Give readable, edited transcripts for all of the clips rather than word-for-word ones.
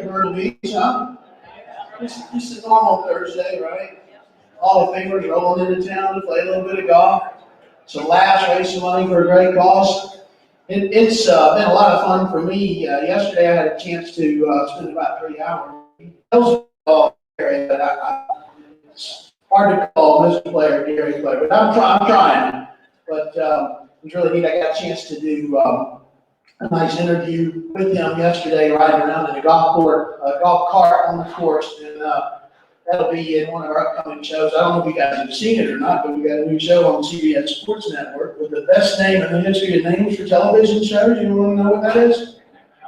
Myrtle Beach, huh? Just a normal Thursday, right? Hall of Famers rolling into town to play a little bit of golf. Some laughs, raise some money for a great cause. It's been a lot of fun for me. Yesterday I had a chance to spend about 3 hours. It's hard to call Mr. Player Gary's player, but I'm trying. But it was really neat. I got a chance to do a nice interview with him yesterday, riding around in a golf cart on the course, and that'll be in one of our upcoming shows. I don't know if you guys have seen it or not, but we got a new show on CBS Sports Network with the best name in the history of names for television shows. You want to know what that is?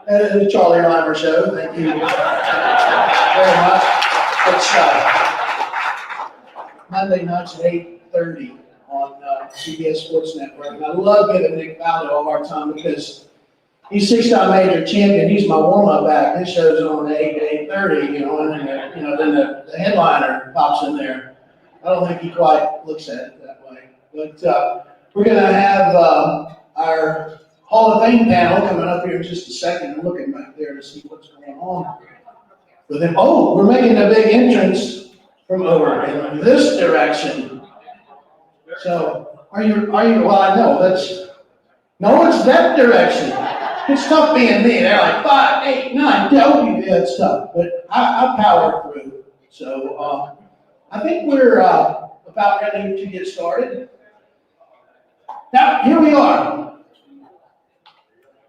The Charlie Rymer Show. Thank you very much. It's Monday nights at 8:30 on CBS Sports Network. And I love giving Nick Faldo all our time because he's 6-time major champion. He's my warm-up act. His show's on at 8 to 8:30, and then the headliner pops in there. I don't think he quite looks at it that way. But we're going to have our Hall of Fame panel coming up here in just a second. I'm looking back there to see what's going on with him. Oh, we're making a big entrance from over in this direction. So, are you? Well, I know no, it's that direction. It's tough being me. They're like 5, 8, 9, 10. It's tough, but I power through. So, I think we're about ready to get started. Now, here we are.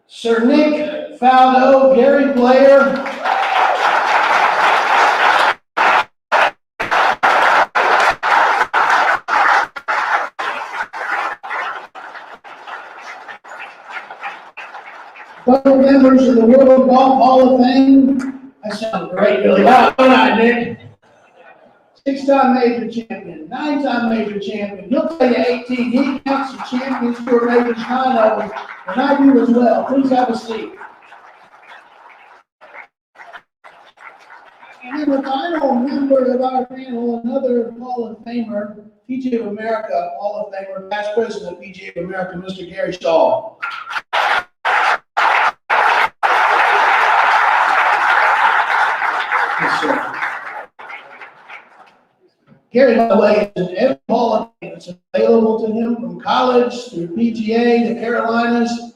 Sir Nick Faldo, Gary player. Both members of the World Golf Hall of Fame. That sounds great, Billy. All right, Nick. 6-time major champion, 9-time major champion. He'll tell you 18. He counts the champions for maybe 9 of them, and I do as well. Please have a seat. And then the final member of our panel, another Hall of Famer, PGA of America Hall of Famer, past president of PGA of America, Mr. Gary Schaal. Yes, sir. Gary, by the way, is in every Hall of Fame that's available to him, from college through PGA to Carolinas.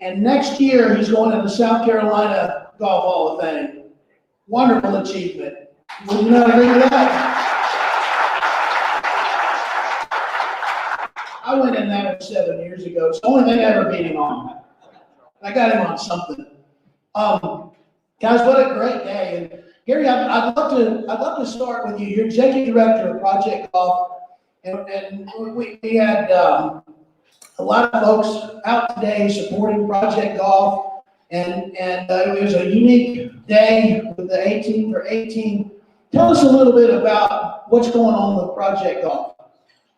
And next year, he's going to the South Carolina Golf Hall of Fame. Wonderful achievement. Would you not agree with that? I went in there 7 years ago. It's the only thing I ever beat him on. I got him on something. Guys, what a great day. And Gary, I'd love to start with you. You're executive director of Project Golf, and we had a lot of folks out today supporting Project Golf, and it was a unique day with the 18 for 18. Tell us a little bit about what's going on with Project Golf.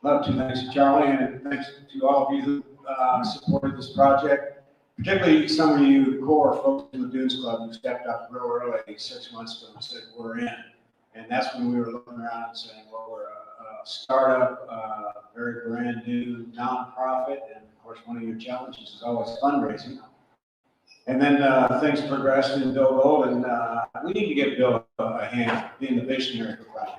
Love to. Thanks to Charlie, and thanks to all of you who supported this project. Particularly some of you core folks in the Dunes Club who stepped up real early 6 months ago and said, we're in. And that's when we were looking around and saying, well, we're a startup, very brand new nonprofit. And of course, one of your challenges is always fundraising. And then things progressed in Bill Gold, and we need to give Bill a hand being the visionary of the project.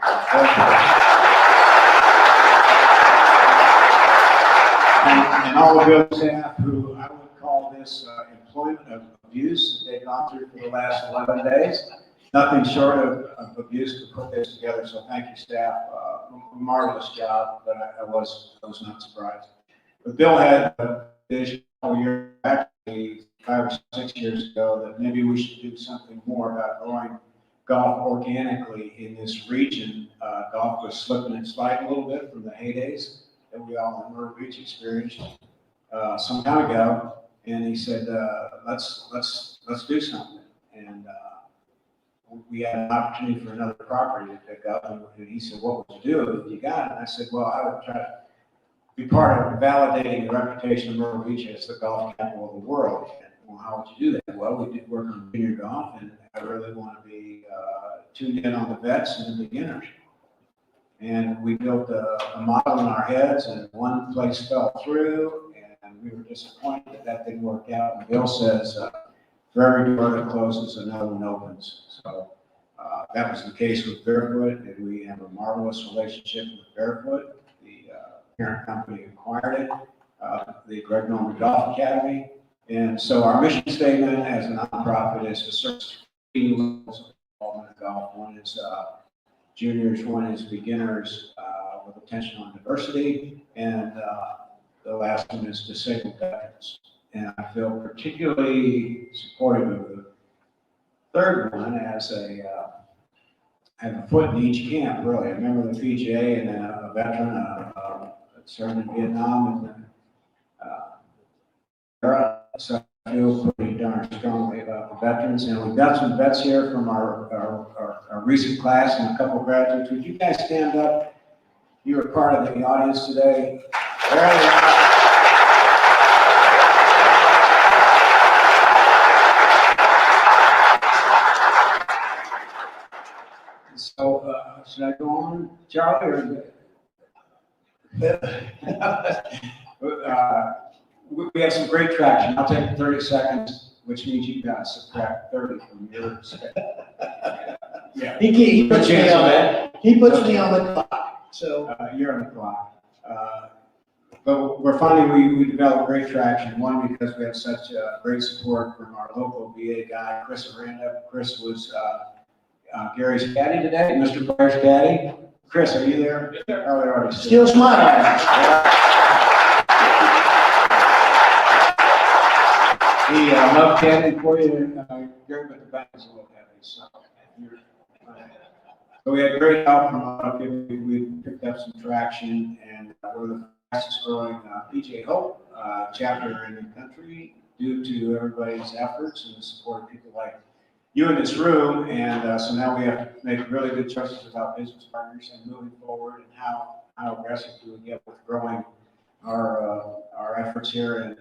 And all the Bill staff who I would call this employment of abuse that they've gone through for the last 11 days. Nothing short of abuse to put this together. So thank you, staff. A marvelous job, but I was not surprised. But Bill had a vision a year, actually 5 or 6 years ago, that maybe we should do something more about growing golf organically in this region. Golf was slipping and sliding a little bit from the heydays that we all in Myrtle Beach experienced some time ago, and he said, let's do something. And we had an opportunity for another property to pick up, and he said, what would you do if you got it? And I said, well, I would try to be part of validating the reputation of Myrtle Beach as the golf capital of the world. And, well, how would you do that? Well, we did work on junior golf, and I really want to be tuned in on the vets and the beginners. And we built a model in our heads, and one place fell through, and we were disappointed that didn't work out. And Bill says, For every door that closes, another one opens. So that was the case with Barefoot, and we have a marvelous relationship with Barefoot. The parent company acquired it, the Greg Norman Golf Academy. And so our mission statement as a nonprofit is to serve three levels of involvement in golf. One is juniors, one is beginners with attention on diversity, and the last one is disabled veterans. And I feel particularly supportive of the third one as I have a foot in each camp, really. A member of the PGA and then a veteran, served in Vietnam, and then so I feel pretty darn strongly about the veterans. And we've got some vets here from our recent class and a couple of graduates. Would you guys stand up? You were part of the audience today. There they are. So, should I go on, Charlie, or? We have some great traction. I'll take 30 seconds, which means you guys subtract 30 from your set. Yeah. He puts me on the clock, so. You're on the clock. But we're finding we developed great traction. One, because we have such great support from our local VA guy, Chris Aranda. Chris was Gary's caddy today, Mr. Blair's caddy. Chris, are you there? Yes, sir. Oh, they're already Still smiling. He loved caddy for you, Gary, but the back is a little heavy. So, but we had great help from we picked up some traction, and we're the fastest growing PGA Hope chapter in the country due to everybody's efforts and the support of people like you in this room. And so now we have to make really good choices about business partners and moving forward, and how aggressive do we get with growing our efforts here. And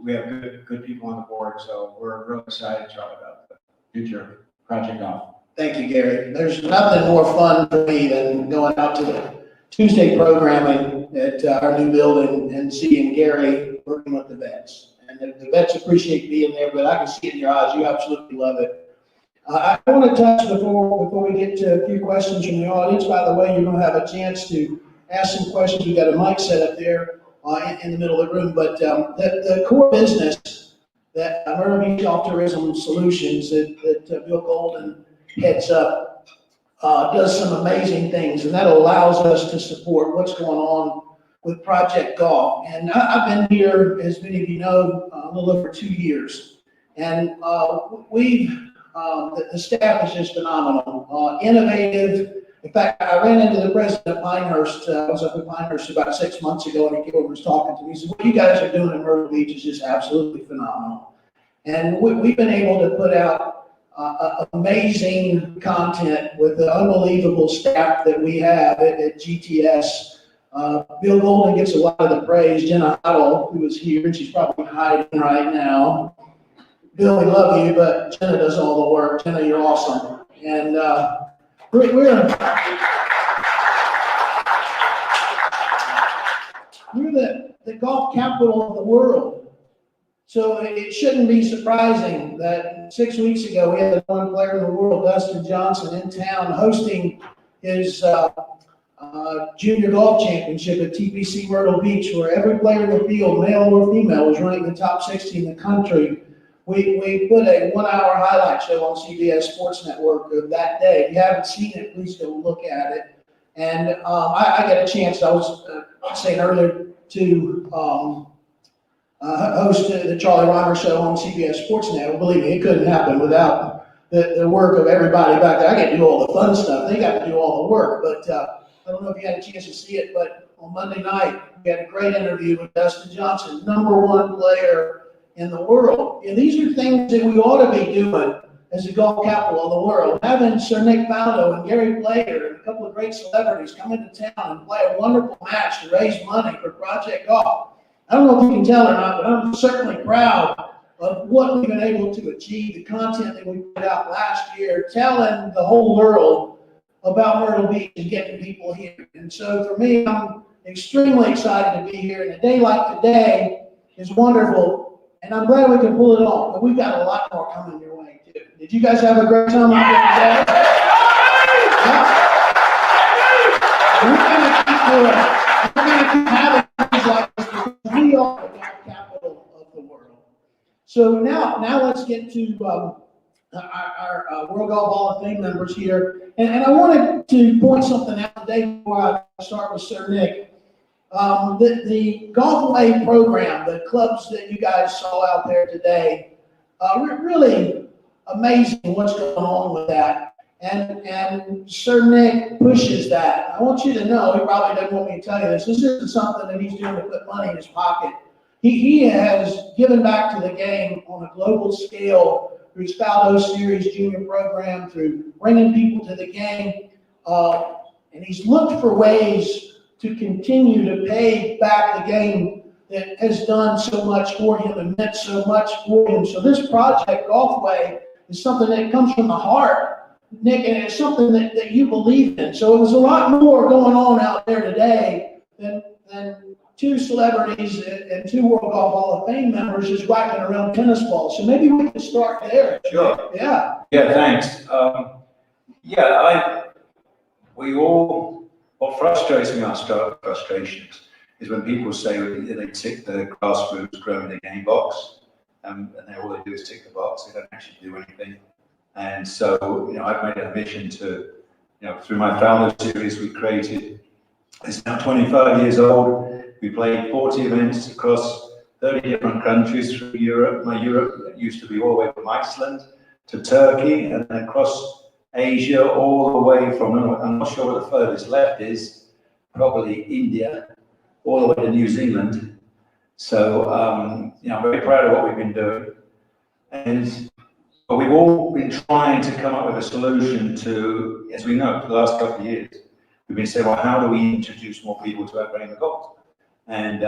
we have good people on the board, so we're really excited, Charlie, about the future of Project Golf. Thank you, Gary. There's nothing more fun for me than going out to the Tuesday programming at our new building and seeing Gary working with the vets. And the vets appreciate being there, but I can see it in your eyes. You absolutely love it. I want to touch before we get to a few questions from the audience. By the way, you're going to have a chance to ask some questions. We've got a mic set up there in the middle of the room. But the core business that Myrtle Beach Golf Tourism Solutions that Bill Golden heads up does some amazing things, and that allows us to support what's going on with Project Golf. And I've been here, as many of you know, a little over 2 years, and the staff is just phenomenal, innovative. In fact, I ran into the president of Pinehurst. I was up at Pinehurst about 6 months ago, and he came over and was talking to me. He said, "What you guys are doing in Myrtle Beach is just absolutely phenomenal." And we've been able to put out amazing content with the unbelievable staff that we have at GTS. Bill Golden gets a lot of the praise. Jenna Huddle, who is here, and she's probably hiding right now. Bill, we love you, but Jenna does all the work. Jenna, you're awesome. And we're the golf capital of the world. So it shouldn't be surprising that 6 weeks ago we had the one player in the world, Dustin Johnson, in town hosting his junior golf championship at TPC Myrtle Beach, where every player in the field, male or female, was ranked in the top 60 in the country. We put a 1-hour highlight show on CBS Sports Network of that day. If you haven't seen it, please go look at it. And I got a chance, I was saying earlier, to host the Charlie Rymer show on CBS Sports Network. Believe me, it couldn't happen without the work of everybody back there. I get to do all the fun stuff. They got to do all the work. But I don't know if you had a chance to see it, but on Monday night, we had a great interview with Dustin Johnson, #1 player in the world. And these are things that we ought to be doing as the golf capital of the world. Having Sir Nick Faldo and Gary Player and a couple of great celebrities come into town and play a wonderful match to raise money for Project Golf. I don't know if you can tell or not, but I'm certainly proud of what we've been able to achieve, the content that we put out last year, telling the whole world about Myrtle Beach and getting people here. And so for me, I'm extremely excited to be here. And a day like today is wonderful. And I'm glad we can pull it off, but we've got a lot more coming your way too. Did you guys have a great time out there today? Yeah. We're gonna keep doing it. We're gonna keep having things like this because we are the golf capital of the world. So now let's get to our World Golf Hall of Fame members here. And I wanted to point something out today before I start with Sir Nick. The Golf Away program, the clubs that you guys saw out there today, really amazing what's going on with that. And Sir Nick pushes that. I want you to know, he probably doesn't want me to tell you this isn't something that he's doing to put money in his pocket. He has given back to the game on a global scale through his Faldo Series junior program, through bringing people to the game. And he's looked for ways to continue to pay back the game that has done so much for him and meant so much for him. So this project, Golfway, is something that comes from the heart, Nick, and it's something that you believe in. So it was a lot more going on out there today than two celebrities and two World Golf Hall of Fame members just whacking around tennis balls. So maybe we can start there. Sure. Yeah. Yeah, thanks. What frustrates me, our frustrations, is when people say they tick the grassroots growing the game box, and all they do is tick the box. They don't actually do anything. And so, I've made it a mission to, through my Faldo series we created, it's now 25 years old. We played 40 events across 30 different countries through Europe. Europe used to be all the way from Iceland to Turkey, and then across Asia, all the way from, I'm not sure where the furthest left is, probably India, all the way to New Zealand. So, I'm very proud of what we've been doing. But we've all been trying to come up with a solution to, as we know, for the last couple of years, we've been saying, well, how do we introduce more people to our game of golf? And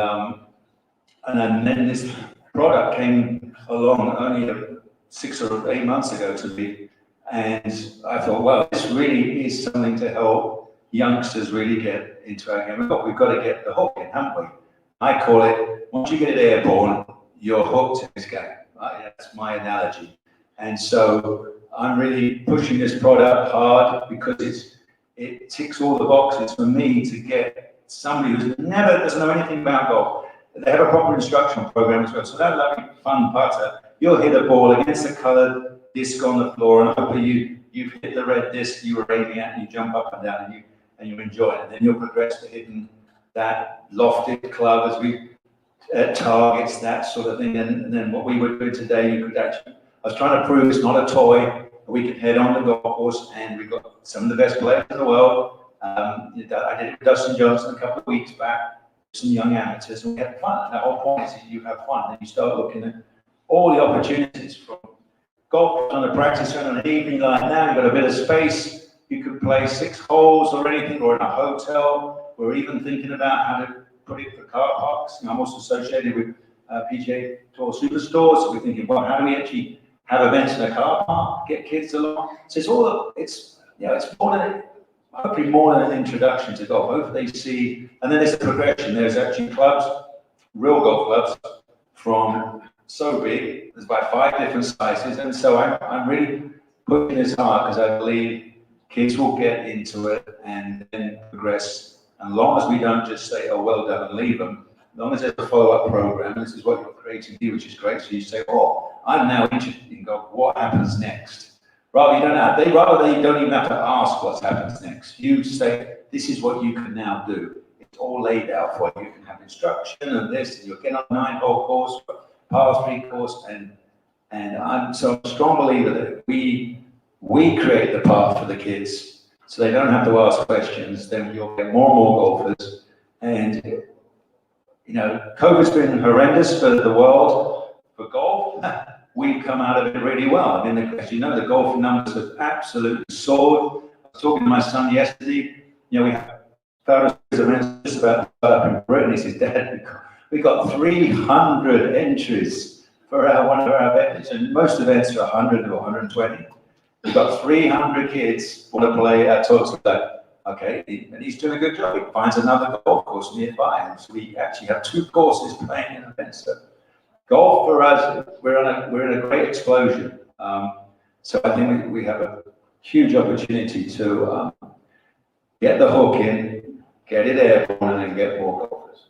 then this product came along only 6 or 8 months ago to me. And I thought, well, this really is something to help youngsters really get into our game of golf. We've got to get the hook in, haven't we? I call it, once you get it airborne, you're hooked in this game. Right? That's my analogy. And so I'm really pushing this product hard because it ticks all the boxes for me to get somebody who doesn't know anything about golf. They have a proper instructional program as well. So that lovely fun putter, you'll hit a ball against a coloured disc on the floor, and hopefully you've hit the red disc you were aiming at, and you jump up and down, and you enjoy it. And then you'll progress to hitting that lofted club as we targets, that sort of thing. And then what we were doing today, you could actually, I was trying to prove it's not a toy. We can head on the golf course, and we've got some of the best players in the world. I did it with Dustin Johnson a couple of weeks back, some young amateurs, and we had fun. The whole point is that you have fun, and you start looking at all the opportunities from golf on a practice run on an evening like now. You've got a bit of space. You could play 6 holes or anything, or in a hotel. We're even thinking about how to put it for car parks. I'm also associated with PGA Tour Superstores, so we're thinking, well, how do we actually have events in a car park, get kids along? So it's more than, hopefully more than an introduction to golf. Hopefully they see, and then there's a progression. There's actually clubs, real golf clubs, from so big, there's about 5 different sizes, and so I'm really pushing this hard because I believe kids will get into it and then progress. And as long as we don't just say, oh, well done, and leave them, as long as there's a follow-up program, and this is what you're creating here, which is great. So you say, oh, I'm now interested in golf, what happens next? Rather, they don't even have to ask what happens next. You say, this is what you can now do. It's all laid out for you. You can have instruction and this, and you'll get on a 9-hole course, par 3 course, and I'm so a strong believer that we create the path for the kids, so they don't have to ask questions. Then you'll get more and more golfers. And COVID's been horrendous for the world. For golf, we've come out of it really well. I mean, as you know, the golf numbers have absolutely soared. I was talking to my son yesterday. We have found events just about in Britain. He says, Dad, we got 300 entries for one of our events, and most events are 100 or 120. We've got 300 kids want to play at Talks today. Okay, and he's doing a good job. He finds another golf course nearby, and so we actually have 2 courses playing in events. So golf for us, we're in a great explosion. So I think we have a huge opportunity to get the hook in, get it airborne, and then get more golfers.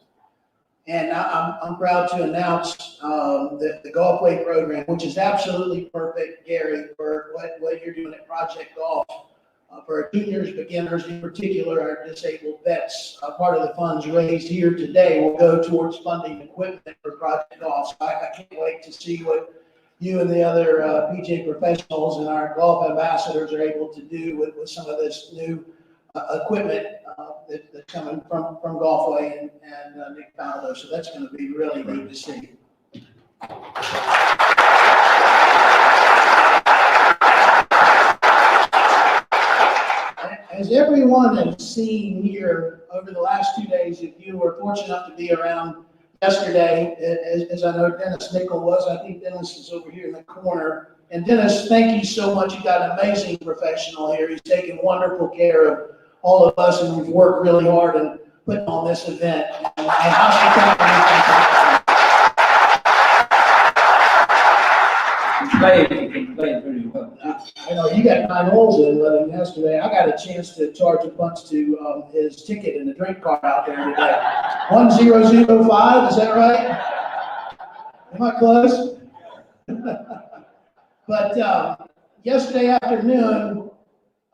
And I'm proud to announce that the Golfway program, which is absolutely perfect, Gary, for what you're doing at Project Golf, for our juniors, beginners, in particular, our disabled vets. Part of the funds raised here today will go towards funding equipment for Project Golf. So I can't wait to see what you and the other PGA professionals and our golf ambassadors are able to do with some of this new equipment that's coming from Golfway and Nick Faldo. So that's going to be really neat to see. As everyone has seen here over the last 2 days, if you were fortunate enough to be around yesterday, as I know Dennis Nickel was, I think Dennis is over here in the corner. And Dennis, thank you so much. You got an amazing professional here. He's taken wonderful care of all of us, and we've worked really hard in putting on this event. And You played very well. I know you got 9 holes in with him yesterday. I got a chance to charge a bunch to his ticket in the drink cart out there today. 1005, is that right? Am I close? But yesterday afternoon,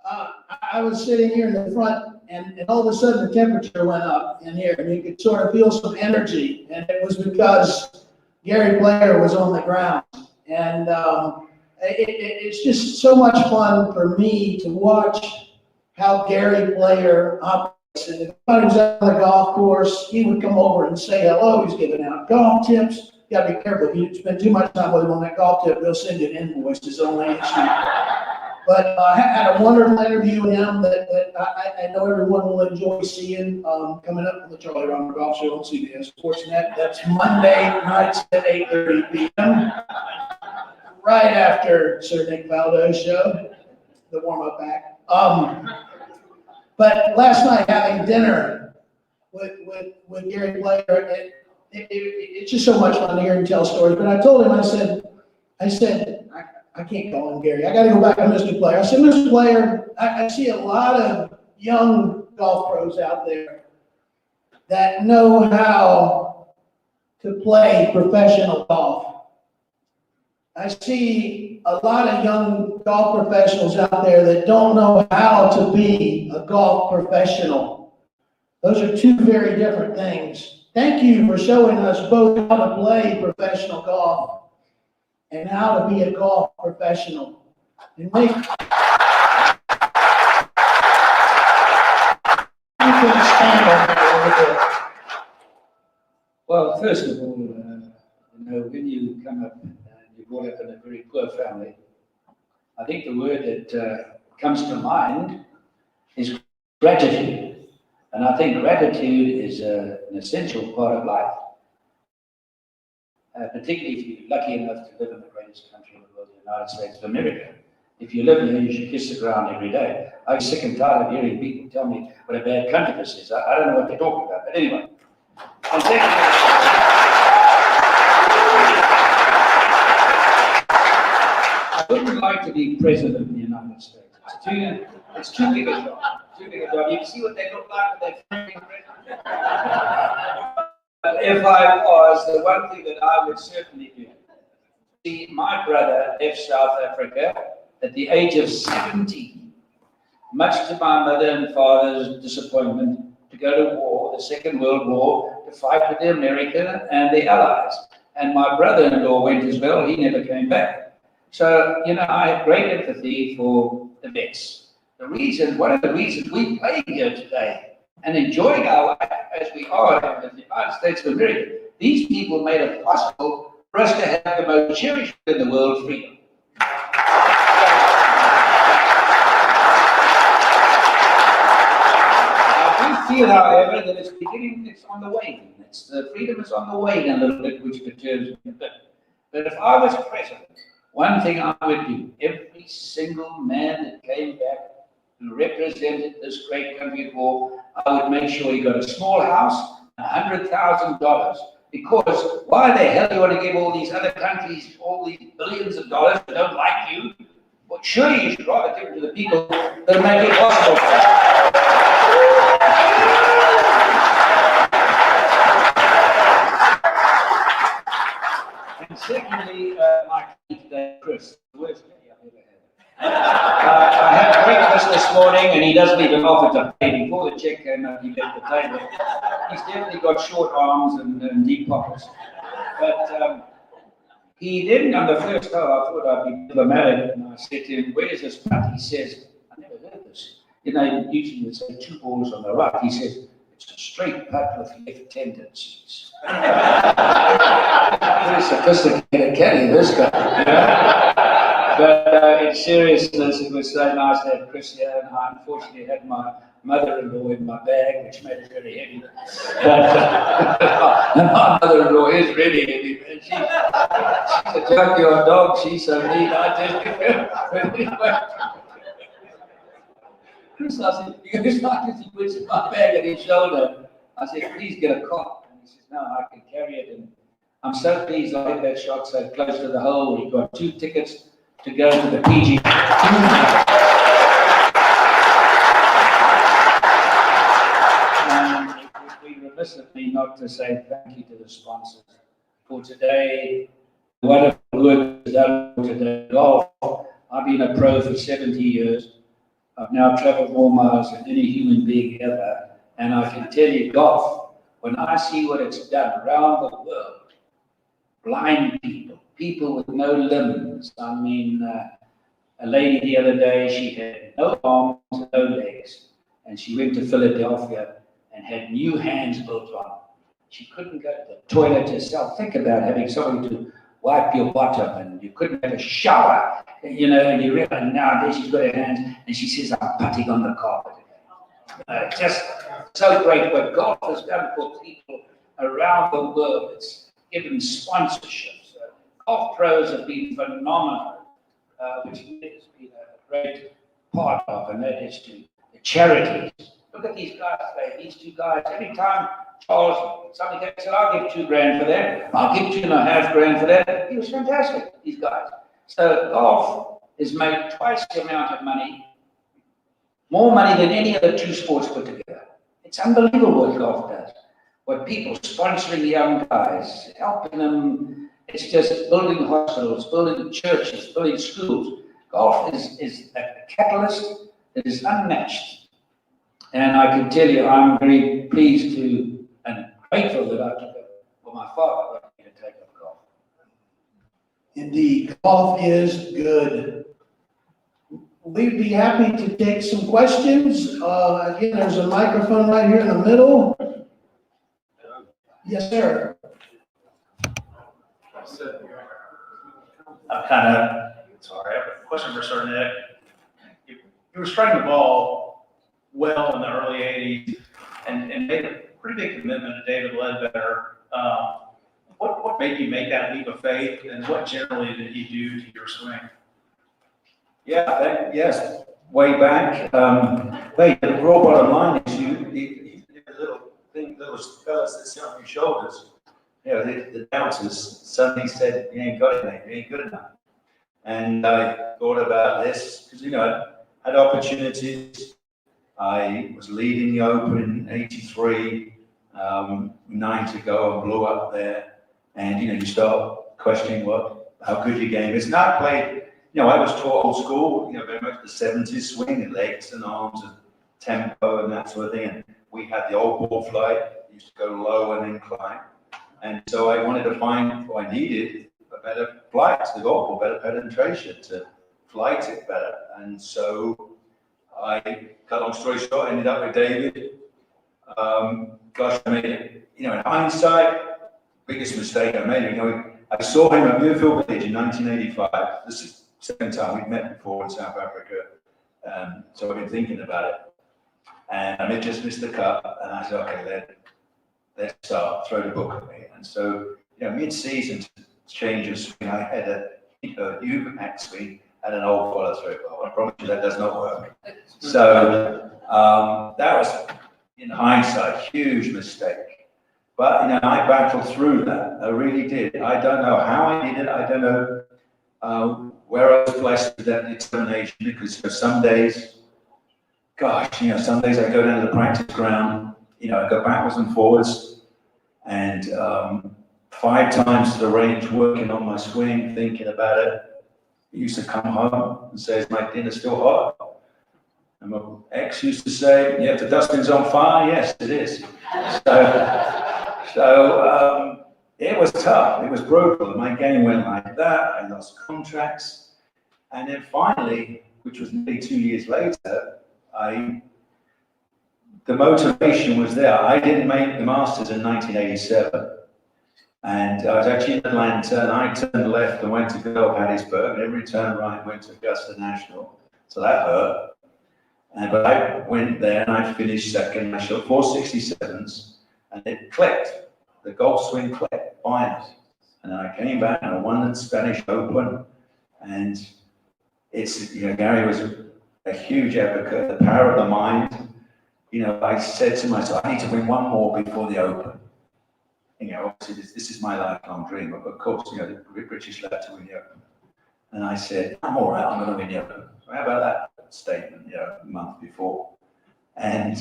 I was sitting here in the front, and all of a sudden the temperature went up in here, and you could sort of feel some energy, and it was because Gary Player was on the ground. And it's just so much fun for me to watch how Gary Player operates. And if I was out on the golf course, he would come over and say hello. He's giving out golf tips. You gotta be careful. If you spend too much time with him on that golf tip, they'll send you an invoice. It's the only issue. But I had a wonderful interview with him that I know everyone will enjoy seeing coming up on the Charlie Rymer Golf Show on CBS Sportsnet. That's Monday nights at 8:30 p.m. right after Sir Nick Faldo's show, the warm-up act. But last night, having dinner with Gary Player, it's just so much fun to hear him tell stories. But I told him, I said, I can't call him Gary. I got to go back to Mr. Player. I said, Mr. Player, I see a lot of young golf pros out there that know how to play professional golf. I see a lot of young golf professionals out there that don't know how to be a golf professional. Those are two very different things. Thank you for showing us both how to play professional golf and how to be a golf professional. And make you can expand on that a little bit. Well, first of all, when you come up, you're brought up in a very poor family, I think the word that comes to mind is gratitude. And I think gratitude is an essential part of life. Particularly if you're lucky enough to live in the greatest country in the world, the United States of America. If you live here, you should kiss the ground every day. I'm sick and tired of hearing people tell me what a bad country this is. I don't know what they're talking about, but anyway. And I wouldn't like to be president of the United States. It's too big a job. Too big a job. You can see what they look like when they're president. If I was, the one thing that I would certainly do. See, my brother left South Africa at the age of 17, much to my mother and father's disappointment, to go to war, the Second World War, to fight with the America and the Allies. And my brother-in-law went as well. He never came back. So, I have great empathy for the vets. One of the reasons we play here today and enjoying our life as we are in the United States of America, these people made it possible for us to have the most cherished in the world, freedom. I do feel, however, that it's on the wane. The freedom is on the wane a little bit, which perturbs me a bit. But if I was president, one thing I would do, every single man that came back who represented this great country of war, I would make sure he got a small house, $100,000 Because why the hell do you want to give all these other countries all these billions of dollars that don't like you? Well, surely you should rather give it to the people that make it possible for you. And secondly, my key today, Chris, the worst day I've ever had. I had breakfast this morning and he doesn't even offer to pay. Before the check came out, he left the table. He's definitely got short arms and deep pockets. But he didn't, on the first time, I thought I'd be diplomatic, and I said to him, where's this putt? He says, I never heard this. You know, usually you would say 2 balls on the right. He says, it's a straight putt with left tendencies. Very sophisticated caddy, this guy. You know? But in seriousness, it was so nice to have Chris here, and I unfortunately had my mother-in-law in my bag, which made it very heavy. But my mother-in-law is really heavy, man. She's a junkyard dog. She's so neat. I tell you. Chris, I said, he goes like this, he puts my bag at his shoulder. I said, please get a cot. And he says, no, I can carry it. And I'm so pleased I hit that shot so close to the hole. He got 2 tickets to go to the PG. It would be remiss of me not to say thank you to the sponsors for today. Wonderful work done today. Golf. I've been a pro for 70 years. I've now traveled more miles than any human being ever. And I can tell you, golf, when I see what it's done around the world, blind people, people with no limbs. I mean, a lady the other day, she had no arms, no legs, and she went to Philadelphia and had new hands built on. She couldn't go to the toilet herself. Think about having somebody to wipe your bottom, and you couldn't have a shower, you know, and you realize nowadays she's got her hands, and she says, I'm putting on the carpet. Just so great what golf has done for people around the world. It's given sponsorships. Golf pros have been phenomenal, which has been a great part of, and that is to the charities. Look at these guys today, these 2 guys. Every time Charles, somebody said, I'll give $2,000 for that, I'll give $2,500 for that. He was fantastic, these guys. So golf has made twice the amount of money, more money than any other 2 sports put together. It's unbelievable what golf does. What people sponsoring young guys, helping them. It's just building hospitals, building churches, building schools. Golf is a catalyst that is unmatched. And I can tell you, I'm very pleased to and grateful that I took it. Well, my father got me to take up golf. Indeed, golf is good. We'd be happy to take some questions. Again, there's a microphone right here in the middle. Yes, sir. I have a question for Sir Nick. You were striking the ball well in the early 80s and made a pretty big commitment to David Ledbetter. What made you make that leap of faith, and what generally did he do to your swing? Yes, way back. The raw bottom line is you the little thing, those fellas that sit on your shoulders, you know, the doubters suddenly said, you ain't got it, mate, you ain't good enough. And I thought about this, because, you know, I had opportunities. I was leading the Open in '83, 9 to go, and blew up there. And, you know, you start questioning how good your game is. And I played, you know, I was taught old school, you know, very much the 70s swing, and legs and arms and tempo and that sort of thing. And we had the old ball flight, used to go low and then climb. And so I wanted to find what I needed, a better flight to the golf ball, better penetration to flight it better. And so I, cut long story short, ended up with David. Gosh, I made it, you know, in hindsight, biggest mistake I made. You know, I saw him at Muirfield Village in 1985. This is the second time we'd met before in South Africa. So I've been thinking about it. And I just missed the cut, and I said, okay, let's start, throw the book at me. And so, you know, mid-season to change your swing, I had you actually had an old follow-through ball. I promise you that does not work. So that was, in hindsight, a huge mistake. But, I battled through that. I really did. I don't know how I did it. I don't know where I was blessed with that determination, because some days, gosh, some days I go down to the practice ground, I go backwards and forwards, and 5 times to the range working on my swing, thinking about it. I used to come home and say, is my dinner still hot? And my ex used to say, yeah, the dustbin's on fire. Yes, it is. So it was tough. It was brutal. My game went like that. I lost contracts. And then finally, which was nearly 2 years later, the motivation was there. I didn't make the Masters in 1987. And I was actually in Atlanta, and I turned left and went to go to Hattiesburg, and every turn right went to Augusta National. So that hurt. But I went there and I finished second. I shot 467s, and it clicked. The golf swing clicked, finally. And then I came back and I won the Spanish Open. And Gary was a huge advocate, the power of the mind. I said to myself, I need to win one more before the Open. Obviously this is my lifelong dream, but of course, the British love to win the Open. And I said, I'm all right, I'm going to win the Open. How about that statement, a month before? And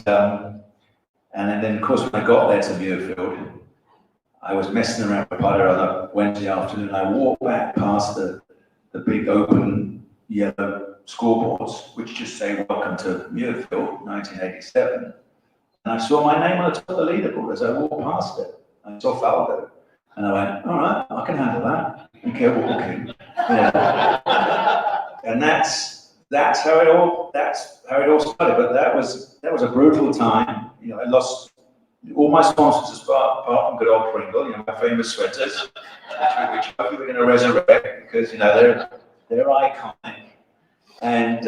then, of course, when I got there to Muirfield, I was messing around with putter on a Wednesday afternoon, and I walked back past the big open yellow scoreboards, which just say, welcome to Muirfield, 1987. And I saw my name on the top of the leaderboard as I walked past it. I saw Faldo. And I went, all right, I can handle that. You kept walking. And that's how it all started. But that was a brutal time. I lost all my sponsors apart from good old Pringle, my famous sweaters, which I think we're going to resurrect because they're iconic. And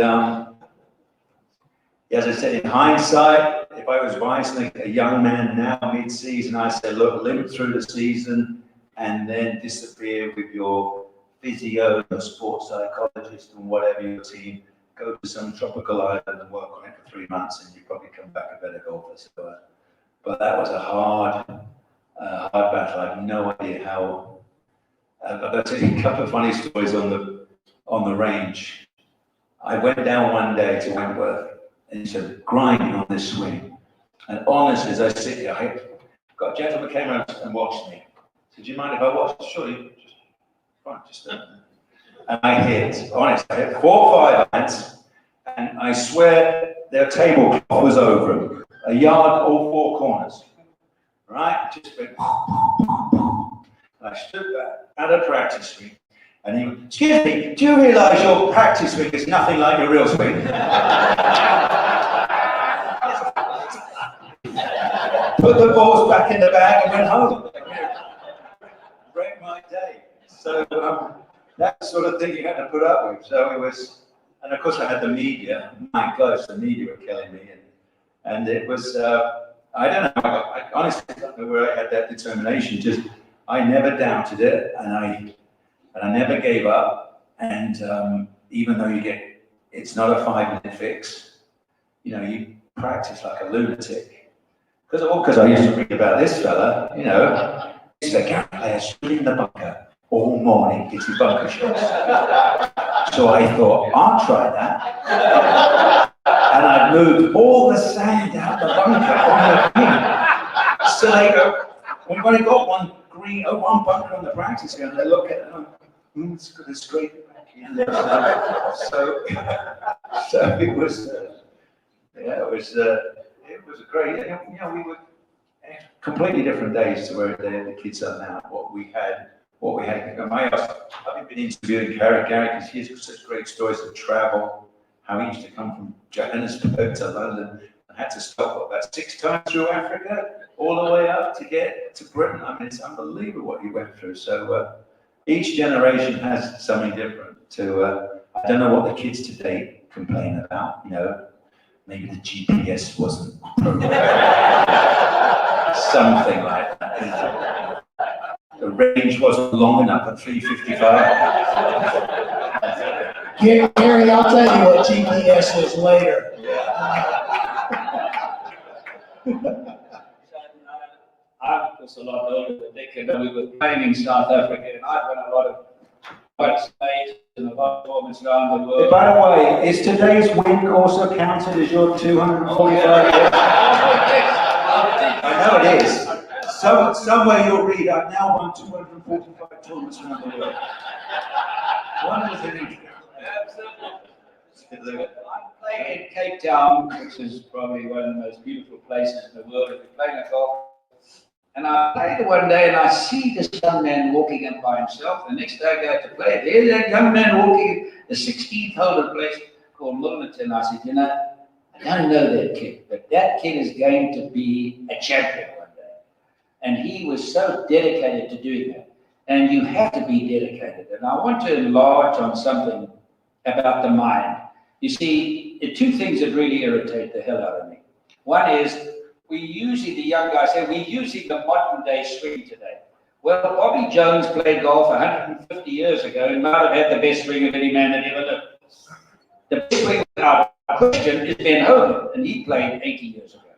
as I said, in hindsight, if I was advising a young man now mid-season, I said, look, limit through the season and then disappear with your physio, your sports psychologist, and whatever your team. Go to some tropical island and work on it for 3 months, and you probably come back a better golfer. So, but that was a hard battle. I have no idea how. I'll tell you a couple of funny stories on the range. I went down one day to Wentworth, and he said, grinding on this swing. And honestly, as I sit here, I got a gentleman came around and watched me. He said, do you mind if I watch? Sure, just and I hit, honestly, I hit 4 or 5 irons, and I swear their tablecloth was over them. A yard, all 4 corners. Right? Just went, and I stood back at a practice swing, and he went, excuse me, do you realise your practice swing is nothing like your real swing? Put the balls back in the bag and went home. Break my day. So that sort of thing you had to put up with. So it was, and of course I had the media. My gosh, the media were killing me, and it was. I don't know. I honestly don't know where I had that determination. Just I never doubted it, and I never gave up. And even though it's not a 5-minute fix. You practice like a lunatic. Because I used to read about this fella, he's a Gary player stood in the bunker all morning getting bunker shots. So I thought, I'll try that. And I moved all the sand out the bunker on the green. So they go, we've only got one bunker on the practice ground. They look at it and it's got a straight back in there. So it was, it was a great, we were completely different days to where the kids are now. What we had. I've been interviewing Gary because he has such great stories of travel, how he used to come from Johannesburg to London and had to stop about 6 times through Africa, all the way up to get to Britain. I mean, it's unbelievable what he went through. So each generation has something different. I don't know what the kids today complain about, maybe the GPS wasn't something like that. The range wasn't long enough at 355. Gary, I'll tell you what GPS is later. I've was a lot older than Nick, and we were playing in South Africa, and I'd won a lot of fights and a lot of tournaments around the world. By the way, is today's win also counted as your 245 years? I know it is. Somewhere you'll read, I've now won 245 tournaments around the world. One of the things. I'm playing in Cape Town, which is probably one of the most beautiful places in the world if you're playing a golf. And I played one day and I see this young man walking in by himself. The next day I go to play. There's that young man walking the 16th hole of a place called Milnerton. I said, you know, I don't know that kid, but that kid is going to be a champion one day. And he was so dedicated to doing that. And you have to be dedicated. And I want to enlarge on something about the mind. You see, the two things that really irritate the hell out of me. One is, we're using, the young guys say, we're using the modern day swing today. Well, Bobby Jones played golf 150 years ago and might have had the best swing of any man that ever lived. The best swing without question is Ben Hogan, and he played 80 years ago.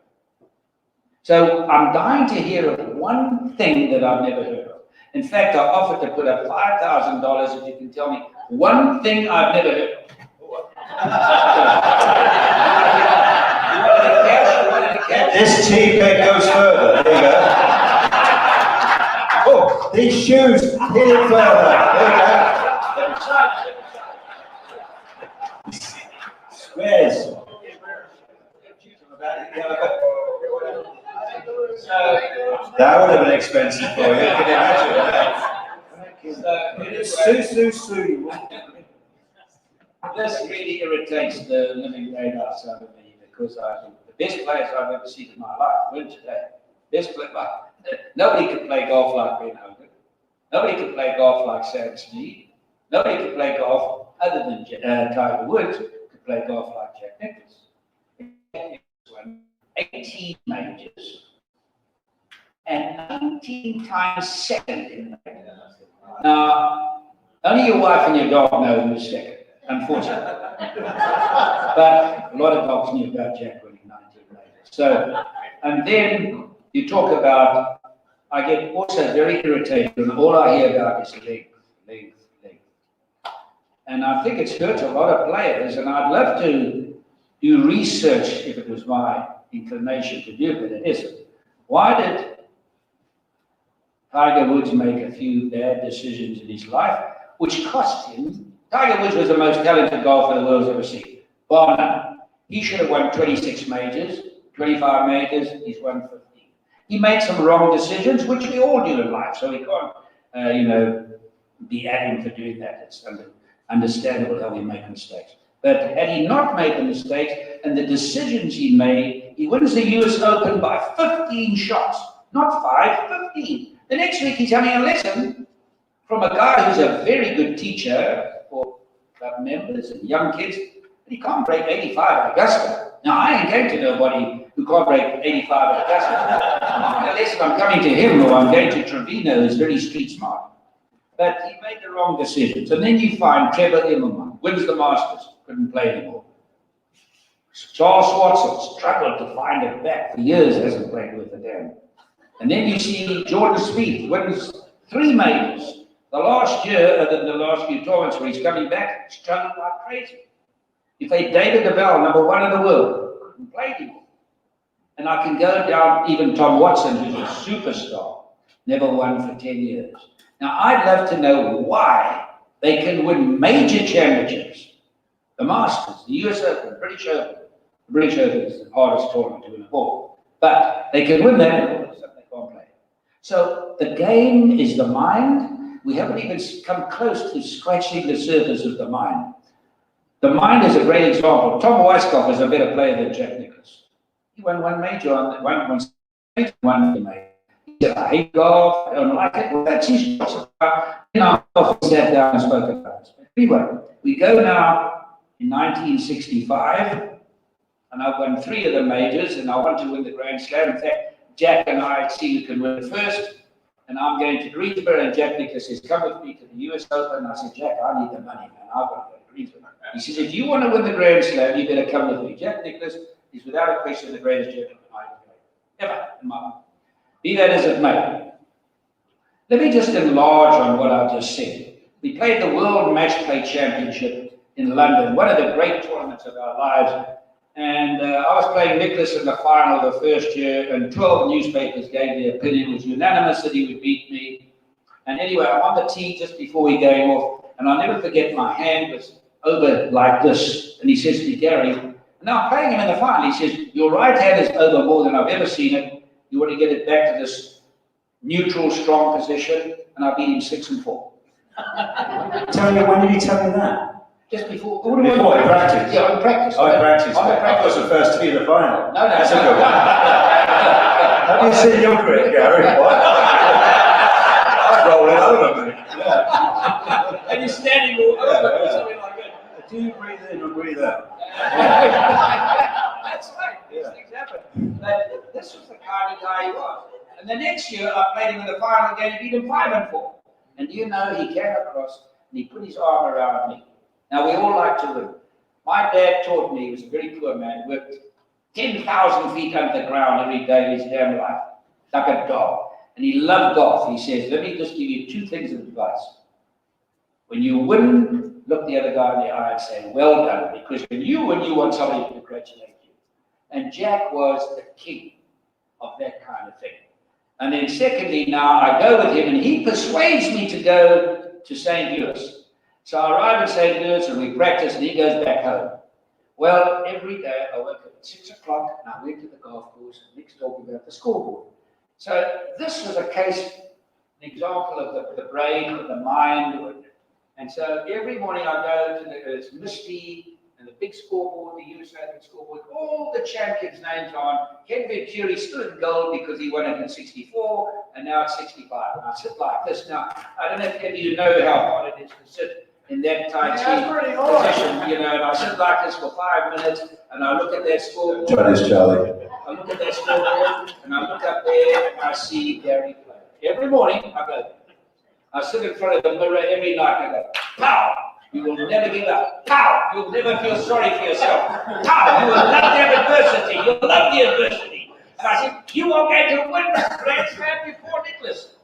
So I'm dying to hear of one thing that I've never heard of. In fact, I offered to put up $5,000 if you can tell me one thing I've never heard of. This tea bag goes further. There you go. Oh, these shoes hit it further. There you go. Squares. That would have been expensive for you. Can you imagine? Sue. This really irritates the living radar side of me because I think the best players I've ever seen in my life win today. Best player. Nobody could play golf like Ben Hogan. Nobody could play golf like Sam Snead. Nobody could play golf other than Tiger Woods could play golf like Jack Nicklaus. 18 majors and 19 times second in the majors. Now, only your wife and your dog know who's second. Unfortunately. But a lot of dogs knew about Jack winning 19 majors. So, and then you talk about, I get also very irritated when all I hear about is length. And I think it's hurt a lot of players, and I'd love to do research if it was my inclination to do, but it isn't. Why did Tiger Woods make a few bad decisions in his life, which cost him? Tiger Woods was the most talented golfer the world's ever seen. Bar none. He should have won 26 majors, 25 majors, he's won 15. He made some wrong decisions, which we all do in life, so we can't, be at him for doing that. It's understandable how we make mistakes. But had he not made the mistakes and the decisions he made, he wins the US Open by 15 shots. Not 5, 15. The next week he's having a lesson from a guy who's a very good teacher for club members and young kids, but he can't break 85 at Augusta. Now, I ain't going to nobody who can't break 85 at Augusta. Unless I'm coming to him or I'm going to Trevino, who's very street smart. But he made the wrong decisions. And then you find Trevor Immelman wins the Masters, couldn't play anymore. Charles Schwartzel struggled to find it back for years, hasn't played with the damn. And then you see Jordan Spieth wins 3 majors. The last year, other than the last few tournaments where he's coming back, struggling like crazy. You play David DeVal, #1 in the world, couldn't play anymore. And I can go down even Tom Watson, who's a superstar, never won for 10 years. Now, I'd love to know why they can win major championships. The Masters, the US Open, the British Open. The British Open is the hardest tournament to win of all. But they can win that, and they can't play. So the game is the mind. We haven't even come close to scratching the surface of the mind. The mind is a great example. Tom Weiskopf is a better player than Jack Nicklaus. He won 1 major on one major. He said, I hate golf, I don't like it. Well, that's his choice. I sat down and spoke about it. Anyway, we go now in 1965, and I've won 3 of the majors, and I want to win the Grand Slam. In fact, Jack and I see who can win it first, and I'm going to Greensboro, and Jack Nicklaus says, come with me to the US Open. And I said, Jack, I need the money, man. I've got to go to Greensboro. He says, if you want to win the Grand Slam, you better come with me. Jack Nicklaus is without a question the greatest gentleman I've ever played, ever in my life. Be that as it may, Let me just enlarge on what I just said. We played the World Match Play Championship in London, one of the great tournaments of our lives. And I was playing Nicholas in the final the first year, and 12 newspapers gave their opinion. It was unanimous that he would beat me. And anyway, I'm on the tee just before we game off, and I'll never forget my hand was over like this. And he says to me, Gary, and now I'm playing him in the final. He says, your right hand is over more than I've ever seen it. You want to get it back to this neutral, strong position, and I beat him 6-4. Tell me, when did he tell you that? Just before. Before in practice? Yeah, in practice. Oh, in practice. On the That practice. was the first tee of the final. No, That's a good one. Have you seen your grit, Gary? I'm rolling over, mate. And you're standing all over, something like that. Do you breathe in or breathe out? That's right, these things happen. But this was the kind of guy he was. And the next year, I played him in the final game and beat him 5-4. And you know, he came across and he put his arm around me. Now, we all like to win. My dad taught me, he was a very poor man, worked 10,000 feet under the ground every day of his damn life, like a dog. And he loved golf. He says, let me just give you 2 things of advice. When you win, look the other guy in the eye and say, well done. Because when you win, you want somebody to congratulate you. And Jack was the king of that kind of thing. And then secondly, now I go with him and he persuades me to go to St. Louis. So I arrive at St. Louis and we practice and he goes back home. Well, every day I woke up at 6 o'clock and I went to the golf course and Nick's talking about the scoreboard. So this was a case, an example of the brain, of the mind. And so every morning I go to it's misty and the big scoreboard, the US Open scoreboard, all the champions' names on. Ken Venturi still in gold because he won it in 64 and now it's 65. And I sit like this. Now, I don't know if any of you know how hard it is to sit in that tight position, you know, and I sit like this for 5 minutes and I look at that scoreboard. Try this, Charlie. I look at that scoreboard and I look up there and I see Gary play. Every morning I go. I sit in front of the mirror every night and I go, pow! You will never give up. Pow! You'll never feel sorry for yourself. Pow! You will love the adversity. You'll love the adversity. And I said, you are going to win the Grand Slam before Nicholas.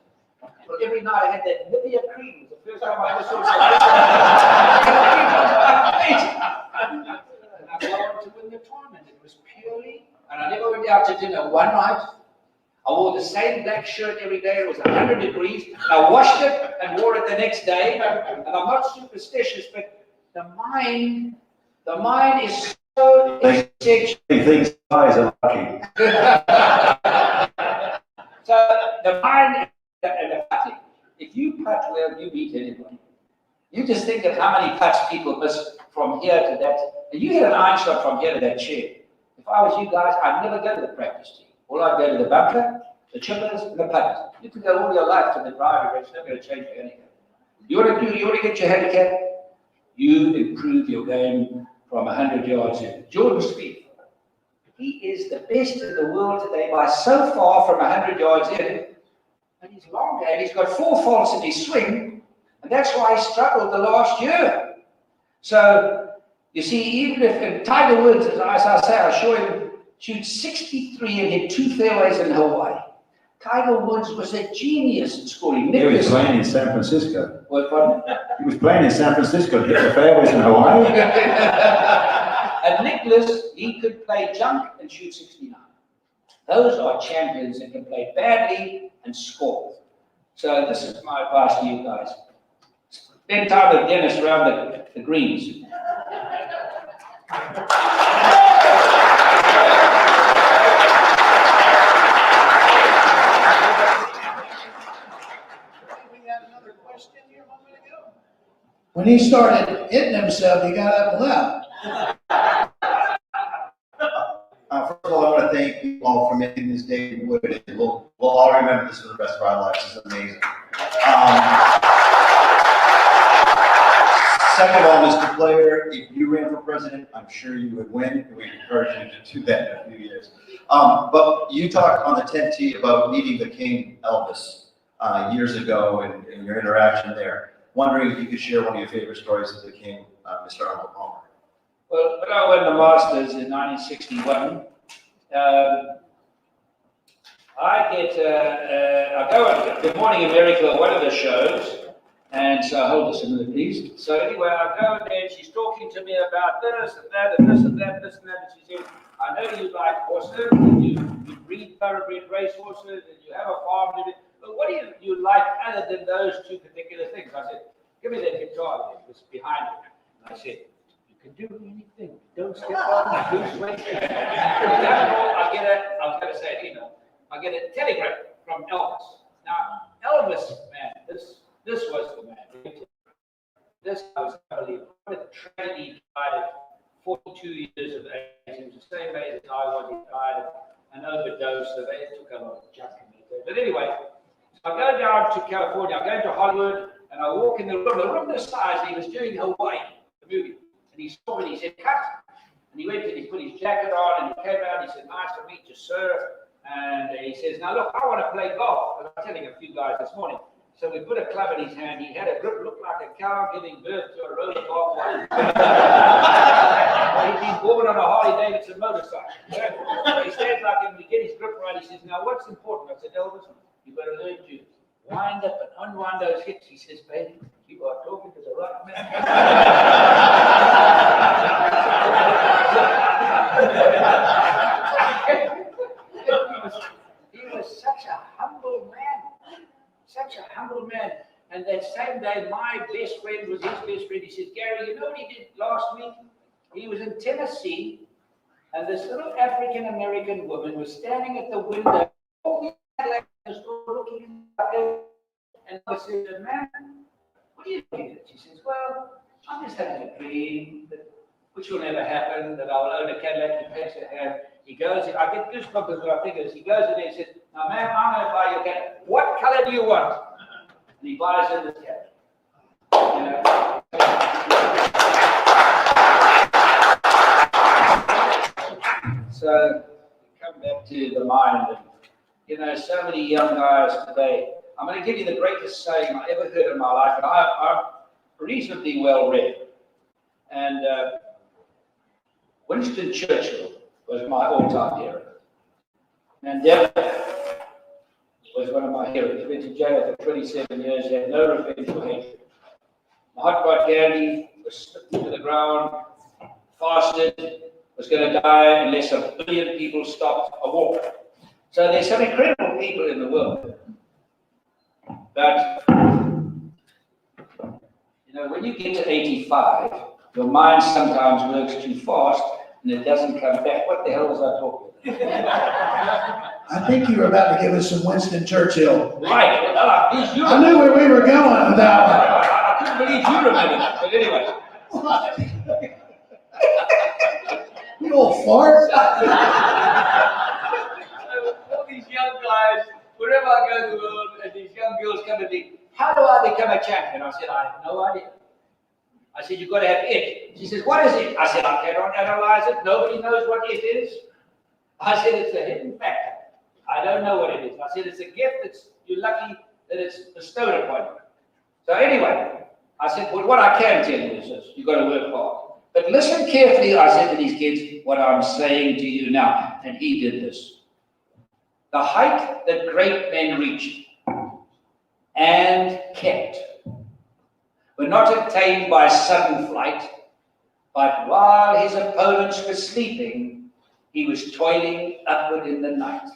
Well, every night I had that Nivea cream. It was the first time I ever saw something. And I wanted to win the tournament. It was purely, and I never went out to dinner one night. I wore the same black shirt every day. It was 100 degrees. I washed it and wore it the next day. And I'm not superstitious, but the mind is so essential. He thinks eyes are lucky. So the mind and the putting. If you putt well, you beat anybody. You just think of how many putts people miss from here to that. And you hit an iron shot from here to that chair. If I was you guys, I'd never go to the practice team. All I'd go to the bunker, the chippers, and the putters. You can go all your life to the driving range, it's not going to change your handicap. You want to get your handicap? You improve your game from 100 yards in. Jordan Spieth, he is the best in the world today by so far from 100 yards in. And he's long game, he's got 4 faults in his swing, and that's why he struggled the last year. So, you see, even if in Tiger Woods, as I say, I show him shoot 63 and hit 2 fairways in Hawaii. Tiger Woods was a genius in scoring. He was playing in San Francisco. What, pardon? He was playing in San Francisco, hit the fairways in Hawaii. And Nicholas, he could play junk and shoot 69. Those are champions that can play badly and score. So this is my advice to you guys. Spend time with Dennis around the greens. When he started hitting himself, he got up and left. First of all, I want to thank you all for making this day what it is. We'll all remember this for the rest of our lives. This is amazing. Second of all, Mr. Player, if you ran for president, I'm sure you would win, and we encourage you to do that in a few years. But you talked on the 10th tee about meeting the King Elvis years ago and your interaction there. Wondering if you could share one of your favorite stories of the King, Mr. Arnold Palmer. Well, when I won the Masters in 1961, I go on Good Morning America, one of the shows, and so hold this a minute, please. So anyway, I go in there and she's talking to me about this and that and this and that and this and that, and she says, I know you like horses, and you breed thoroughbred race horses, and you have a farm, but what do you like other than those two particular things? I said, give me that guitar there, it's behind it. And I said, you can do anything, don't step on my goose weight. I was going to say it, I get a telegram from Elvis. Now, Elvis, man, this was the man. This was unbelievable. What a tragedy. He died at 42 years of age. He was the same age as I was. He died of an overdose, so they took a lot of junk in there. But anyway, so I go down to California, I go to Hollywood, and I walk in the room this size, he was doing Hawaii, the movie. And he saw me, he said, cut. And he went and he put his jacket on, and he came out, and he said, nice to meet you, sir. And he says, now look, I want to play golf. And I'm telling a few guys this morning. So we put a club in his hand. He had a grip, looked like a cow giving birth to a rose golf ball. He'd been born on a Harley Davidson motorcycle. So he stands like him, we get his grip right. He says, now what's important? I said, Elvis, you've got to learn to wind up and unwind those hips. He says, baby, you are talking to the right man. He was such a humble man. Such a humble man. And that same day, my best friend was his best friend. He says, Gary, you know what he did last week? He was in Tennessee, and this little African-American woman was standing at the window, looking in, and I said, man, what are you looking at? She says, well, I'm just having a dream, which will never happen, that I will own a Cadillac. He takes her hand. He goes in, I get goosebumps when I think of this. He goes in there and says, now, ma'am, I'm going to buy your Cadillac. What color do you want? And he buys her this Cadillac. So, come back to the mind. And, so many young guys today. I'm going to give you the greatest saying I ever heard in my life. And I'm reasonably well read. And Winston Churchill was my all-time hero. Mandela was one of my heroes. He went to jail for 27 years. He had no revenge or hatred. Mahatma Gandhi was slipped to the ground, fasted, was going to die unless 1 billion people stopped a war. So there's some incredible people in the world. But, when you get to 85, your mind sometimes works too fast and it doesn't come back. What the hell was I talking about? I think you were about to give us some Winston Churchill. Right. I knew where we were going with that one. I couldn't believe you remembered that. But anyway. You old fart. All these young guys, wherever I go to the world, and these young girls come to me, how do I become a champion? I said, I have no idea. I said, you've got to have it. She says, what is it? I said, I cannot analyze it. Nobody knows what it is. I said, it's a hidden factor. I don't know what it is. I said, it's a gift that's, you're lucky that it's bestowed upon you. So anyway, I said, well, what I can tell you is this, you've got to work hard. But listen carefully, I said to these kids, what I'm saying to you now. And he did this. The height that great men reached and kept were not attained by sudden flight, but while his opponents were sleeping, he was toiling upward in the night.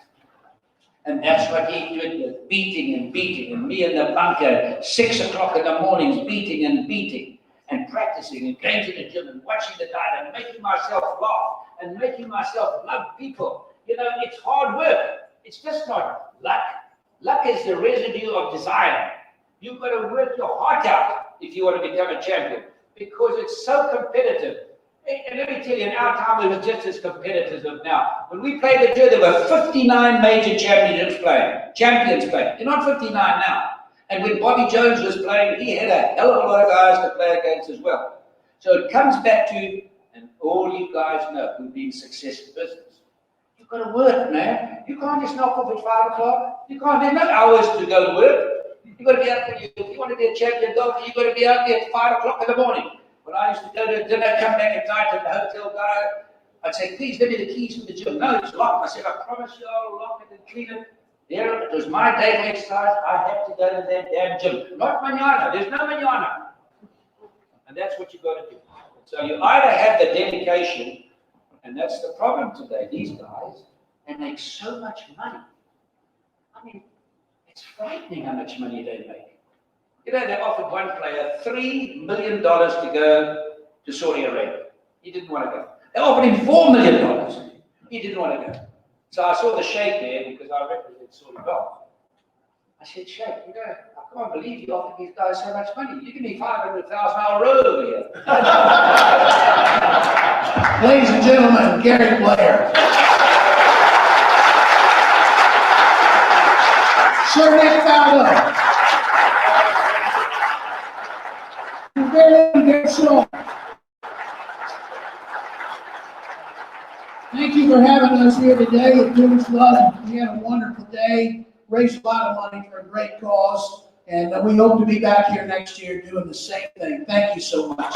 And that's what he did with beating, and me in the bunker, 6 o'clock in the mornings, beating, and practicing, and going to the gym, and watching the diet, and making myself laugh, and making myself love people. It's hard work. It's just not luck. Luck is the residue of desire. You've got to work your heart out if you want to become a champion, because it's so competitive. And let me tell you, in our time, we were just as competitive as now. When we played the tour, there were 59 major champions playing. They're not 59 now. And when Bobby Jones was playing, he had a hell of a lot of guys to play against as well. So it comes back to, and all you guys know who've been successful business, you've got to work, man. You can't just knock off at 5 o'clock. You can't, there's no hours to go to work. You've got to be out there. If you want to be a champion golfer, you've got to be out there at 5 o'clock in the morning. When I used to go to dinner, come back at night, and the hotel guy, I'd say, please, give me the keys for the gym. No, it's locked. I said, I promise you I'll lock it and clean it. There, it was my daily exercise. I had to go to that damn gym. Not manana. There's no manana. And that's what you got to do. So you either have the dedication, and that's the problem today. These guys, they make so much money. I mean, it's frightening how much money they make. You know, they offered one player $3 million to go to Saudi Arabia. He didn't want to go. They offered him $4 million. He didn't want to go. So I saw the Sheikh there because I represent Saudi Golf. I said, Sheikh, you know, I can't believe you offered these guys so much money. You give me 500,000, I'll roll over here. Ladies and gentlemen, Gary Blair. Sir Nick Faldo. Rymer Gary Schaal. Thank you for having us here today at Doing Love. We had a wonderful day, raised a lot of money for a great cause, and we hope to be back here next year doing the same thing. Thank you so much.